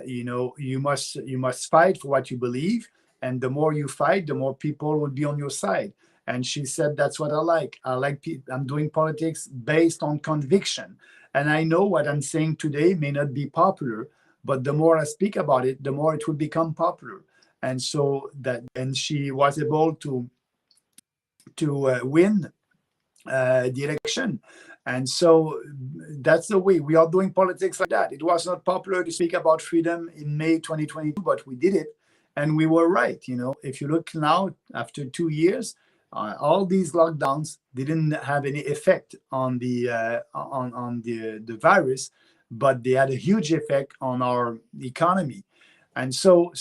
You must fight for what you believe. And the more you fight, the more people will be on your side. And she said, that's what I like. I'm doing politics based on conviction. And I know what I'm saying today may not be popular, but the more I speak about it, the more it will become popular. And so and she was able to win the election. And so that's the way we are doing politics like that. It was not popular to speak about freedom in May 2022, but we did it. And we were right. If you look now, after 2 years, all these lockdowns didn't have any effect on the virus, but they had a huge effect on our economy. And so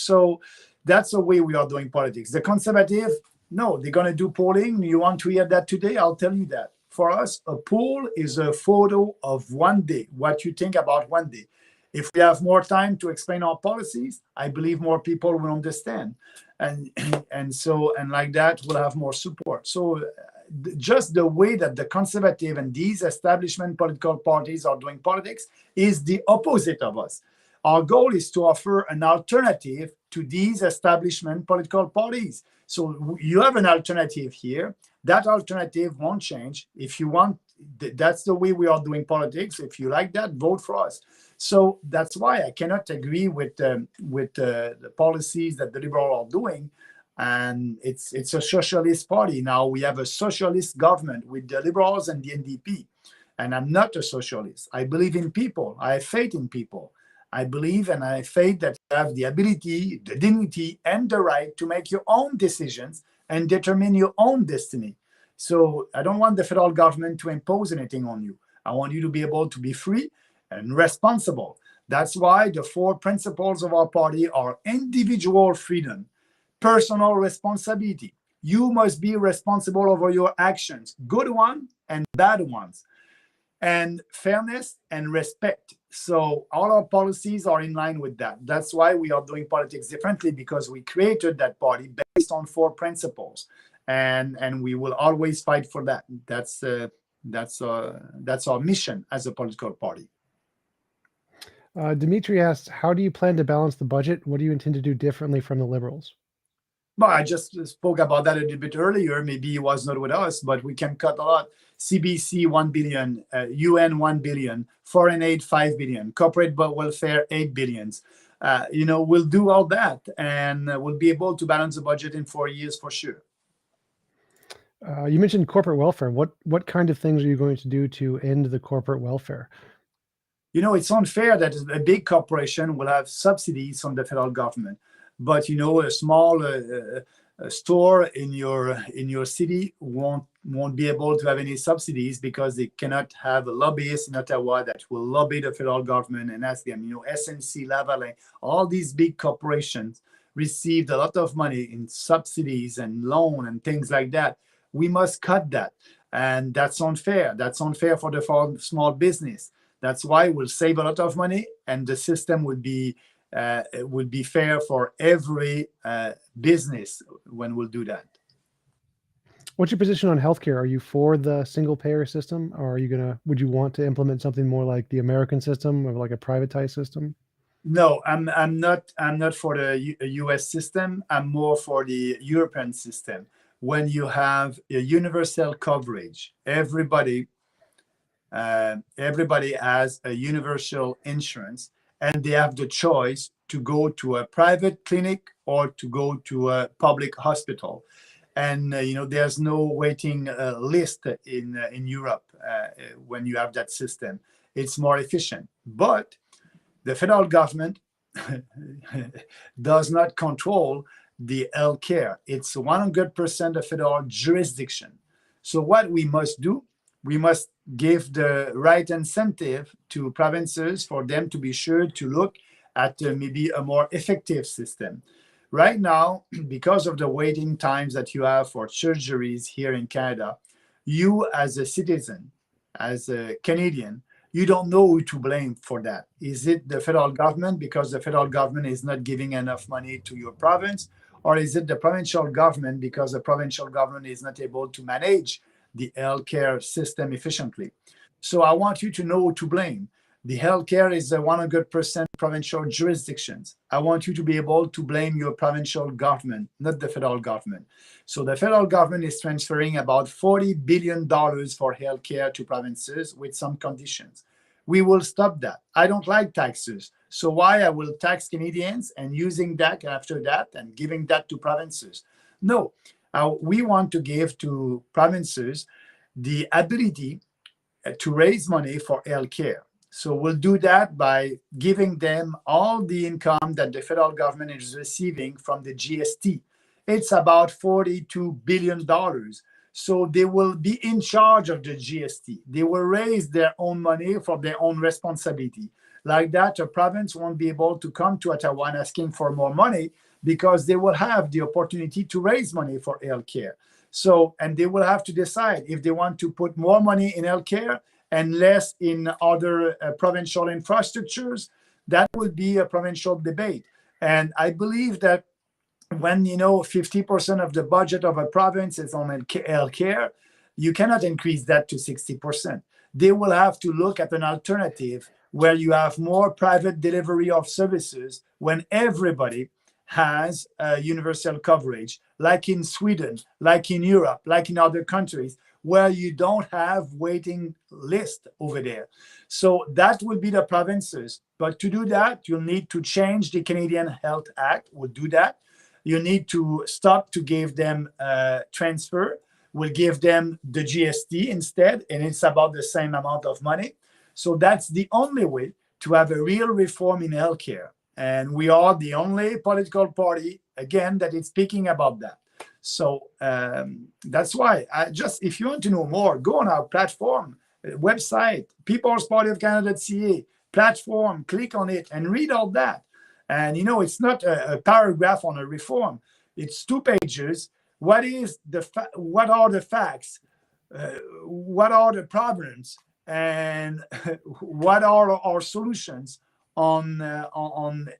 that's the way we are doing politics. The Conservative, no, they're going to do polling. You want to hear that today? I'll tell you that. For us, a poll is a photo of one day, what you think about one day. If we have more time to explain our policies, I believe more people will understand. And like that, we'll have more support. So just the way that the Conservative and these establishment political parties are doing politics is the opposite of us. Our goal is to offer an alternative to these establishment political parties. So you have an alternative here. That alternative won't change. If you want, that's the way we are doing politics. If you like that, vote for us. So that's why I cannot agree with the policies that the Liberals are doing. And it's a socialist party. Now we have a socialist government with the Liberals and the NDP. And I'm not a socialist. I believe in people. I have faith in people. I believe and I have faith that you have the ability, the dignity, and the right to make your own decisions and determine your own destiny. So I don't want the federal government to impose anything on you. I want you to be able to be free and responsible. That's why the 4 principles of our party are individual freedom, personal responsibility. You must be responsible over your actions, good ones and bad ones, and fairness and respect. So all our policies are in line with that. That's why we are doing politics differently, because we created that party based on 4 principles, and we will always fight for that. That's our mission as a political party. Dimitri asks, how do you plan to balance the budget? What do you intend to do differently from the Liberals? Well, I just spoke about that a little bit earlier. Maybe he was not with us, but we can cut a lot. CBC 1 billion, UN 1 billion, foreign aid 5 billion, corporate welfare 8 billions. We'll do all that, and we'll be able to balance the budget in 4 years for sure. You mentioned corporate welfare. What kind of things are you going to do to end the corporate welfare? It's unfair that a big corporation will have subsidies from the federal government, but a small store in your city won't be able to have any subsidies, because they cannot have a lobbyist in Ottawa that will lobby the federal government and ask them. SNC Lavalin, all these big corporations received a lot of money in subsidies and loan and things like that. We must cut that, and that's unfair. That's unfair for the small business. That's why we'll save a lot of money, and the system would be fair for every business when we'll do that. What's your position on healthcare? Are you for the single payer system, or would you want to implement something more like the American system, or like a privatized system? No, I'm not for the US system. I'm more for the European system. When you have a universal coverage, everybody has a universal insurance, and they have the choice to go to a private clinic or to go to a public hospital. And there's no waiting list in Europe when you have that system. It's more efficient. But the federal government does not control the health care. It's 100% a federal jurisdiction. So what we must do, we must give the right incentive to provinces for them to be sure to look at maybe a more effective system. Right now, because of the waiting times that you have for surgeries here in Canada, you as a citizen, as a Canadian, you don't know who to blame for that. Is it the federal government because the federal government is not giving enough money to your province? Or is it the provincial government because the provincial government is not able to manage the healthcare system efficiently? So I want you to know who to blame. The healthcare is a 100% provincial jurisdictions. I want you to be able to blame your provincial government, not the federal government. So the federal government is transferring about $40 billion for healthcare to provinces with some conditions. We will stop that. I don't like taxes. So why I will tax Canadians and using that after that and giving that to provinces? No, we want to give to provinces the ability to raise money for healthcare. So we'll do that by giving them all the income that the federal government is receiving from the GST. It's about $42 billion. So they will be in charge of the GST. They will raise their own money for their own responsibility. Like that, a province won't be able to come to Ottawa and asking for more money, because they will have the opportunity to raise money for healthcare. So, and they will have to decide if they want to put more money in healthcare and less in other provincial infrastructures. That would be a provincial debate. And I believe that when 50% of the budget of a province is on healthcare, you cannot increase that to 60%. They will have to look at an alternative where you have more private delivery of services when everybody has universal coverage, like in Sweden, like in Europe, like in other countries, where you don't have waiting list over there. So that would be the provinces. But to do that, you'll need to change the Canadian Health Act. We'll do that. You need to stop to give them transfer. We'll give them the GST instead, and it's about the same amount of money. So that's the only way to have a real reform in healthcare. And we are the only political party, again, that is speaking about that. So that's why if you want to know more, go on our platform, website, peoplespartyofcanada.ca, platform, click on it and read all that. And it's not a paragraph on a reform. It's 2 pages. What are the facts? What are the problems? And what are our solutions on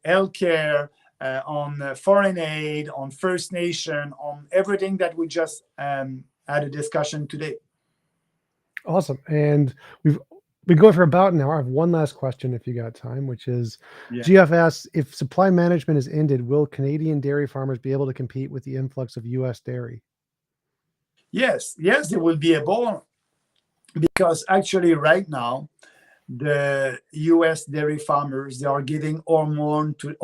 healthcare, on foreign aid, on First Nation, on everything that we just had a discussion today. Awesome. And we've been going for about an hour. I have one last question if you got time, which is GF asks, if supply management is ended, will Canadian dairy farmers be able to compete with the influx of US dairy? Yes, they will be able, because actually right now, the US dairy farmers, they are giving hormone to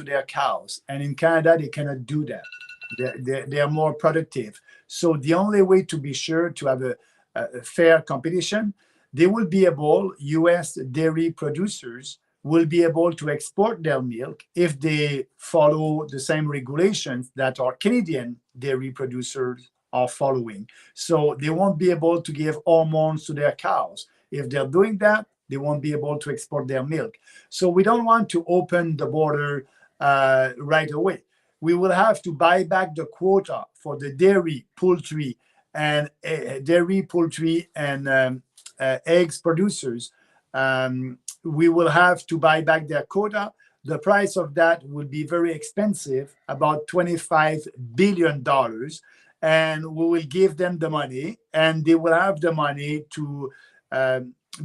their cows. And in Canada, they cannot do that. They are more productive. So the only way to be sure to have a fair competition, they will be able, US dairy producers will be able to export their milk if they follow the same regulations that our Canadian dairy producers are following. So they won't be able to give hormones to their cows. If they're doing that, they won't be able to export their milk. So we don't want to open the border right away. We will have to buy back the quota for the dairy, poultry, and eggs producers. We will have to buy back their quota. The price of that will be very expensive, about $25 billion. And we will give them the money, and they will have the money to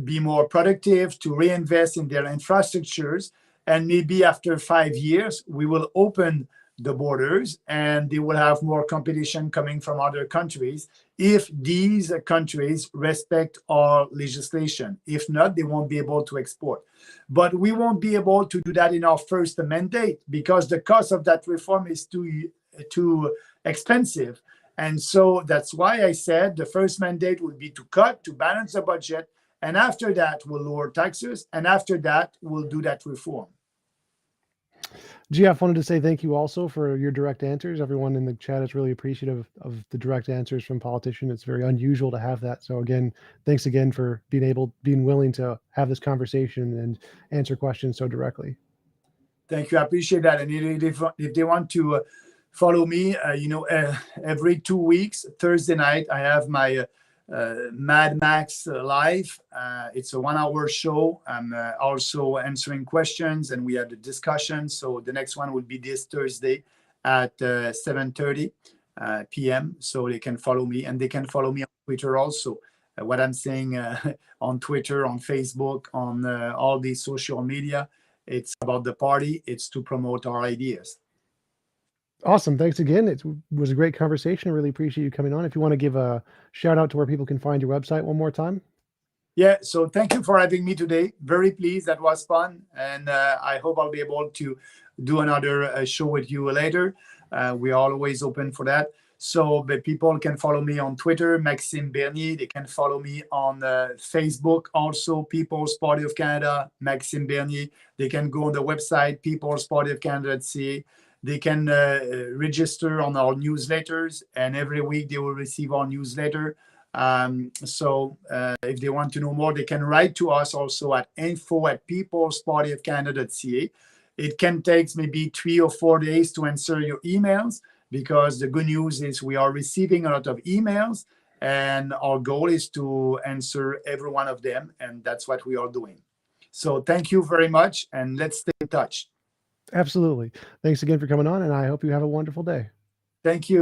be more productive, to reinvest in their infrastructures. And maybe after 5 years, we will open the borders and they will have more competition coming from other countries if these countries respect our legislation. If not, they won't be able to export. But we won't be able to do that in our first mandate because the cost of that reform is too expensive. And so that's why I said the first mandate will be to cut, to balance the budget. And after that, we'll lower taxes. And after that, we'll do that reform. GF wanted to say thank you also for your direct answers. Everyone in the chat is really appreciative of the direct answers from politicians. It's very unusual to have that. So again, thanks again for being willing to have this conversation and answer questions so directly. Thank you. I appreciate that. And if they want to follow me, every 2 weeks, Thursday night, I have my Mad Max live. It's a 1-hour show. I'm also answering questions and we have the discussion. So the next one will be this Thursday at 7:30 p.m. So they can follow me, and they can follow me on Twitter also. What I'm saying on Twitter, on Facebook, on all these social media, it's about the party. It's to promote our ideas. Awesome. Thanks again. It was a great conversation. I really appreciate you coming on. If you want to give a shout out to where people can find your website one more time. Yeah. So thank you for having me today. Very pleased. That was fun. And I hope I'll be able to do another show with you later. We are always open for that. So but people can follow me on Twitter, Maxime Bernier. They can follow me on Facebook, also People's Party of Canada, Maxime Bernier. They can go on the website, peoplespartyofcanada.ca. They can register on our newsletters, and every week they will receive our newsletter. So if they want to know more, they can write to us also at info@peoplespartyofcanada.ca. It can take maybe 3 or 4 days to answer your emails, because the good news is we are receiving a lot of emails, and our goal is to answer every one of them, and that's what we are doing. So thank you very much, and let's stay in touch. Absolutely. Thanks again for coming on, and I hope you have a wonderful day. Thank you.